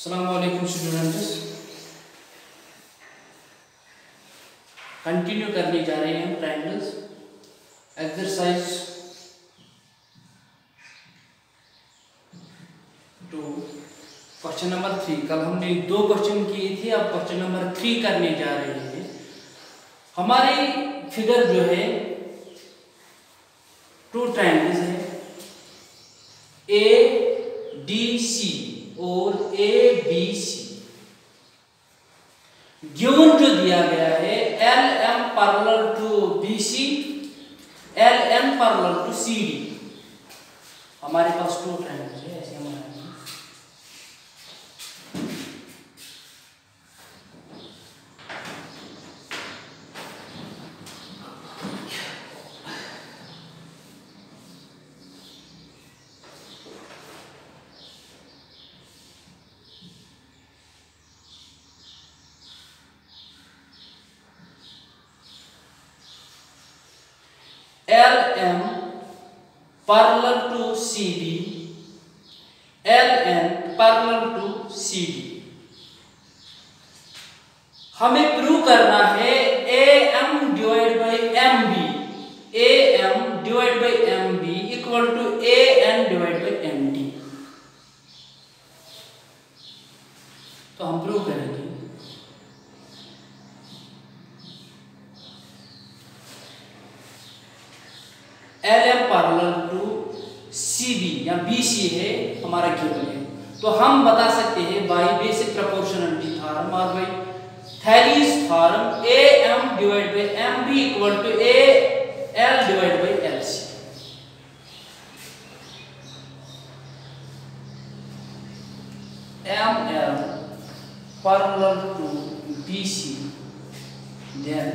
अस्सलामुअलैकुम students, continue करने जा रहे हैं ट्रायंगल्स एक्सरसाइज 2 क्वेश्चन नंबर 3। कल हमने 2 क्वेश्चन किए थे, अब क्वेश्चन नंबर 3 करने जा रहे हैं। हमारी फिगर जो है 2 ट्रायंगल्स है ADC और ABC। गिवन जो दिया गया है LM parallel to BC, LN parallel to CD। हमारे पास 2 ट्रायंगल्स है ऐसे हमारे LM parallel to CD, LN parallel to CD। हमें प्रूव करना है AM divide by MB, AM divide by MB equal to AN divide by MD। तो हम प्रूव करेंगे LM पैरेलल टू CB या BC है हमारा गिवन है। तो हम बता सकते हैं बाय बेसिक प्रोपोर्शनलिटी थ्योरम और by Thales theorem AM divide by MB equal to AL divide by LC। ML parallel to BC then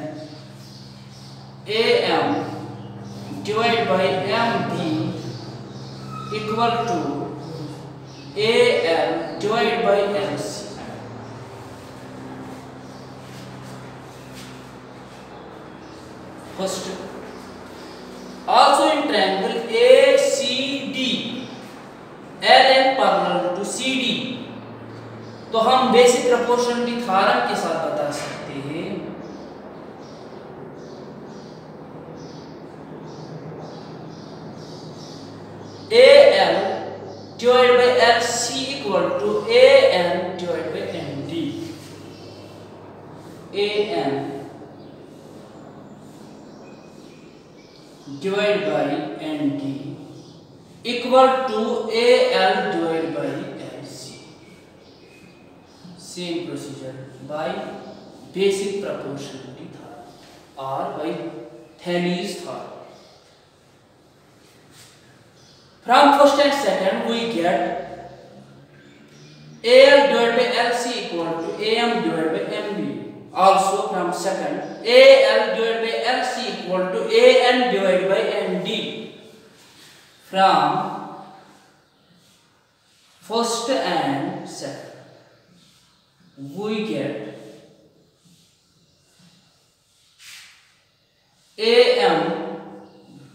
AM divided by MB equal to AL divided by LC। First, also in triangle ACD, LN parallel to CD। तो हम basic proportionality theorem के साथ बता सकते हैं AL divided by LC equal to AN divided by MD। AN divided by MD equal to AL divided by LC। Same procedure by basic proportionality theorem or by Thales theorem। From first and second we get AL divided by LC equal to AM divided by MB. Also from second AL divided by LC equal to AN divided by MD. From first and second we get AM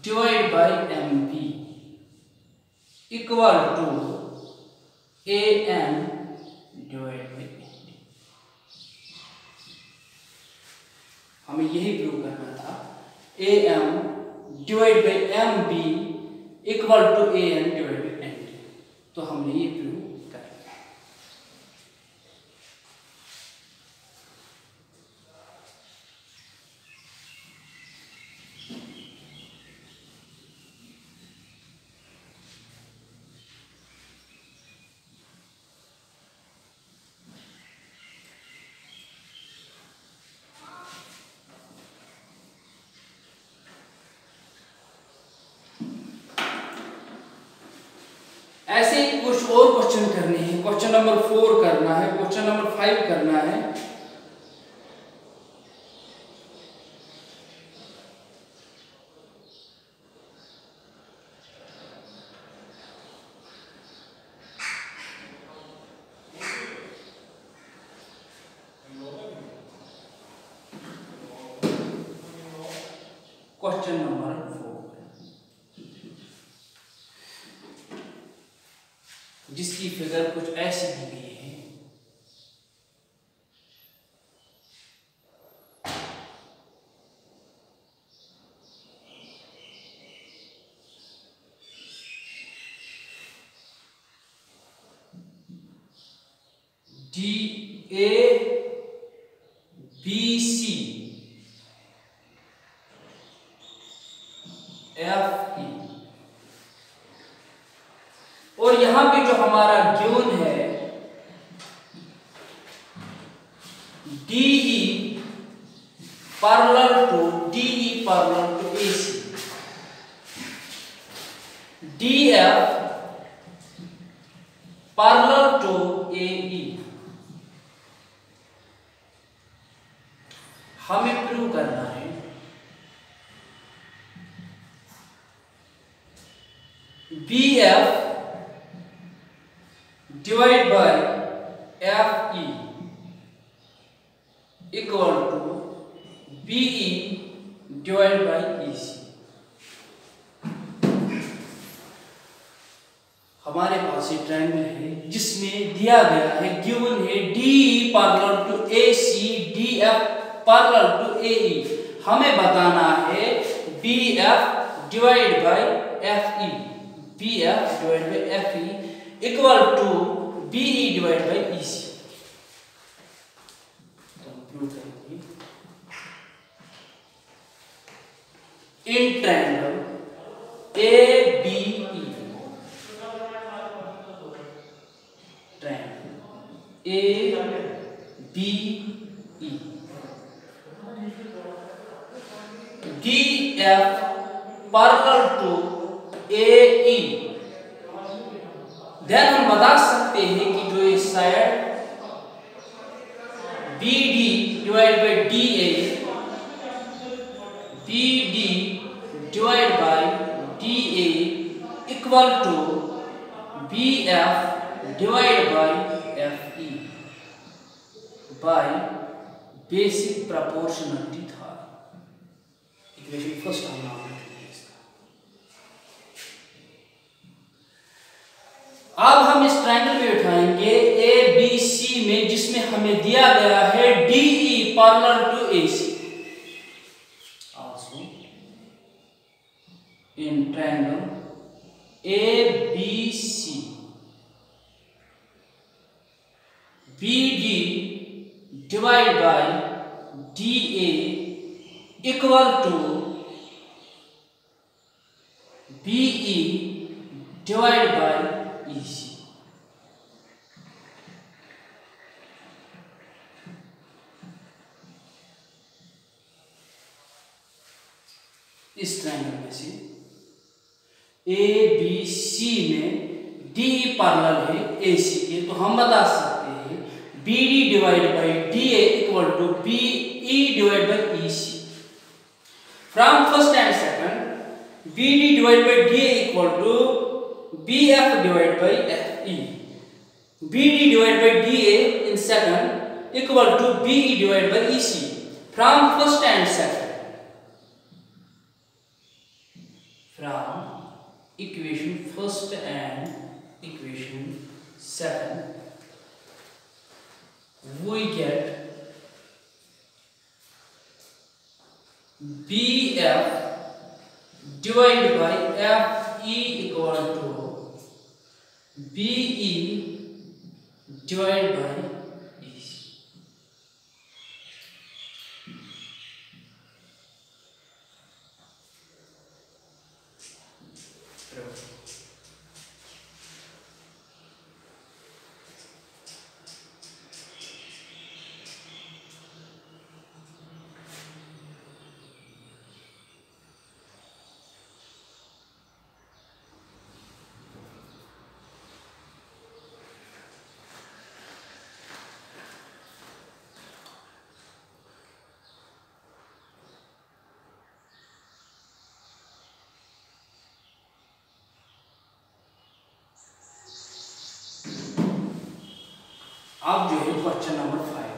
divided by MB equal to AN divided by MD। हमें यही prove करना था AM divide by MB equal to AN divide by MD। तो हमने ये prove कर लिया। ऐसे ही कुछ और क्वेश्चन करने हैं। क्वेश्चन नंबर 4 करना है, क्वेश्चन नंबर 5 करना है। क्वेश्चन नंबर 4 जिसकी फिगर कुछ ऐसी दी गई है। DABC FE। और यहां पे जो हमारा गिवन है DE parallel to AC, DF parallel to AE। हमें प्रूव करना है BF divided by FE equal to BE divided by EC। हमारे पास ये ट्रायंगल है जिसमें दिया गया है, गिवन है DE parallel to AC, DF parallel to AE। हमें बताना है BF divide by FE, BF divide by FE equal to BE divide by EC। In triangle ABE, triangle ABE, DF parallel to AE। Then हम बता सकते हैं कि जो ये side BD divide by DA, BD divide by DA equal to BF divide by FE by basic proportionality था। Equation first हम नाम रखेंगे इसका। अब हम इस ट्रायंगल में उठाएंगे ABC में, जिसमें हमें दिया गया है DE parallel to AC। Also in triangle ABC BD divided by DA equal to BE divided by EC। इस ट्रायंगल में से ABC में DE पैरेलल है AC के, तो हम बता सकते हैं BD divide by DA equal to BE divide by EC। From first and second BD divide by DA equal to BF divide by FE। BD divide by DA in second equal to BE divide by EC। From first and second, from equation first and equation second we get BF divided by FE equal to BE divided by EC। अब जो है question number 5,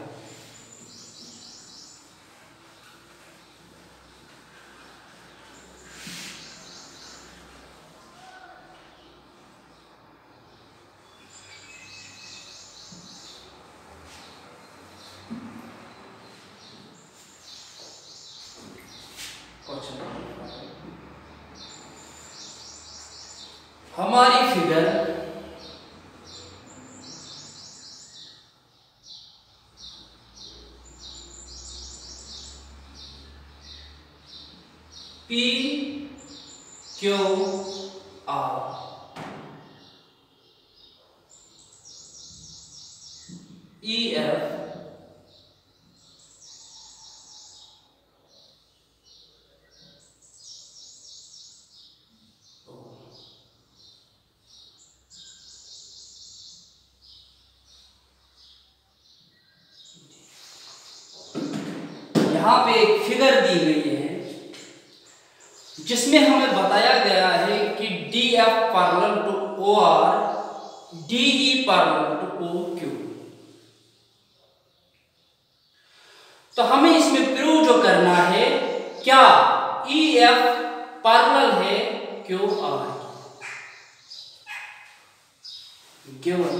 हमारी figure P Q R E F यहाँ पे एक figure दी गई है जिसमें हमें बताया गया है कि D F parallel to O R, D E parallel to O Q. तो हमें इसमें प्रूव जो करना है क्या ई एफ पैरेलल है Q R. Given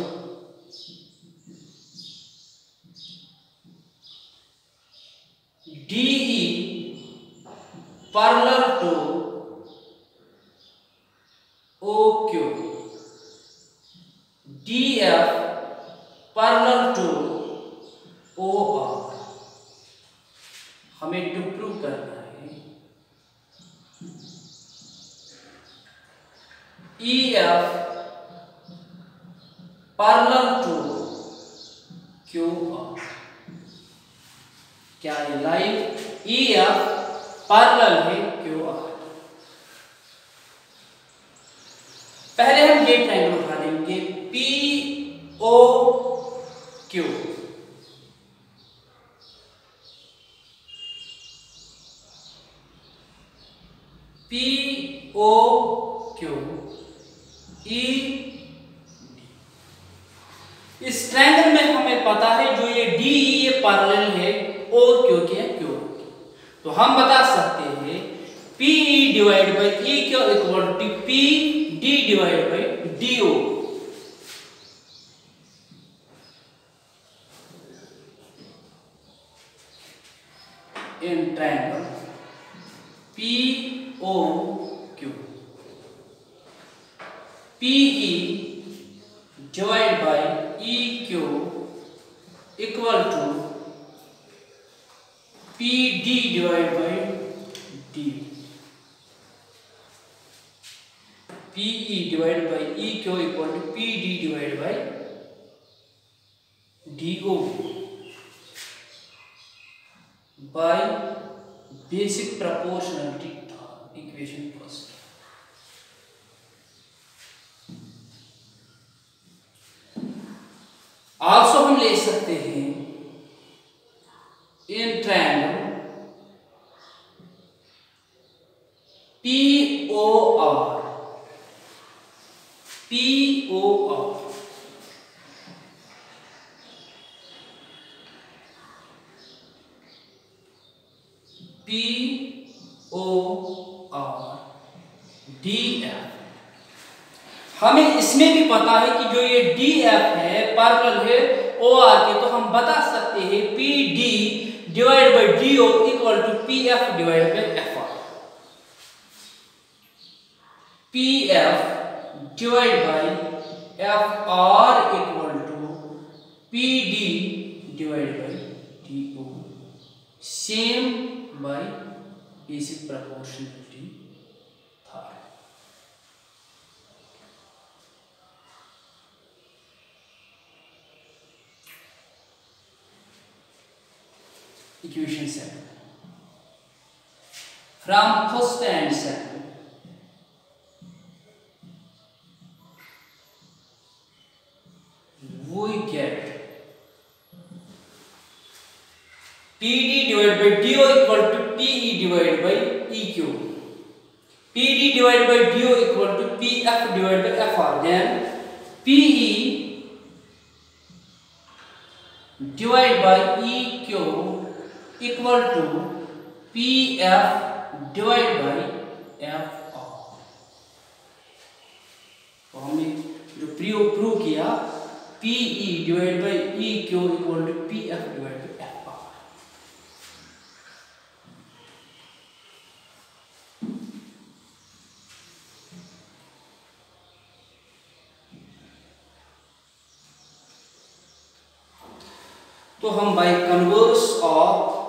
DE parallel to OQ, DF parallel to OR। हमें टू प्रूव करना है EF parallel to QR। क्या ये लाइन EF पैरेलल है QR। पहले हम ये ट्रायंगल उठा लेंगे POQ। POQ E। इस ट्रायंगल में हमें पता है जो ये DE ये पैरेलल है और क्यों क्या क्यों, तो हम बता सकते हैं PE divide by E Q equal to PD divide by DO। In triangle POQ PE divide by EQ equal to PD divide by D। PE divide by EQ equal to PD divide by DO by basic proportionality equation first. Also हम ले सकते हैं in triangle POR DF। हमें इसमें भी पता है कि जो ये DF है पैरेलल है OR के, तो हम बता सकते हैं PD divide by DO equal to PF divide by FR। PF divide by FR equal to PD divide by DO, same by basic proportionality third. Equation 7 from first and second we get PD divided by DO equal to PE divided by EQ, PD divided by DO equal to PF divided by FR, then PE divided by EQ equal to PF divided by FR। तो हमने जो prove किया PE divided by EQ equal to PF divided by FR। तो हम by converse of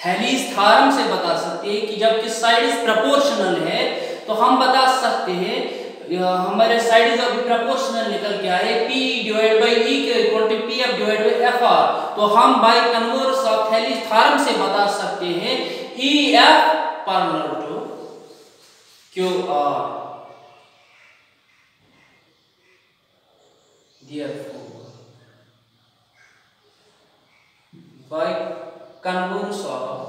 Thales theorem से बता सकते हैं कि जबकि साइड्स प्रोपोर्शनल है तो हम बता सकते हैं हमारे साइड्स अभी प्रोपोर्शनल निकल के आए P डिवाइड बाई E के equal to PF divide by FR, तो हम by converse of Thales theorem से बता सकते हैं EF parallel to QR। Therefore by converse of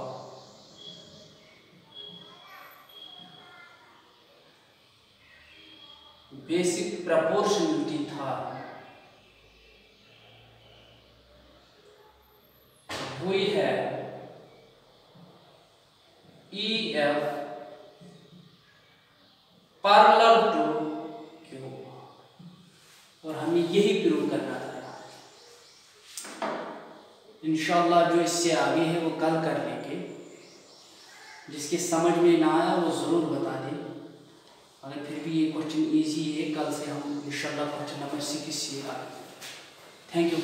basic proportionality theorem we have EF parallel to Q, और हमें यही प्रूव करना था। इंशाल्लाह जो इससे आगे है वो कल कर लेंगे, जिसके समझ में ना आया वो ज़रूर बता दें। अगर फिर भी ये क्वेश्चन इजी है, कल से हम इंशाल्लाह क्वेश्चन नंबर 6 से आगे। Thank you.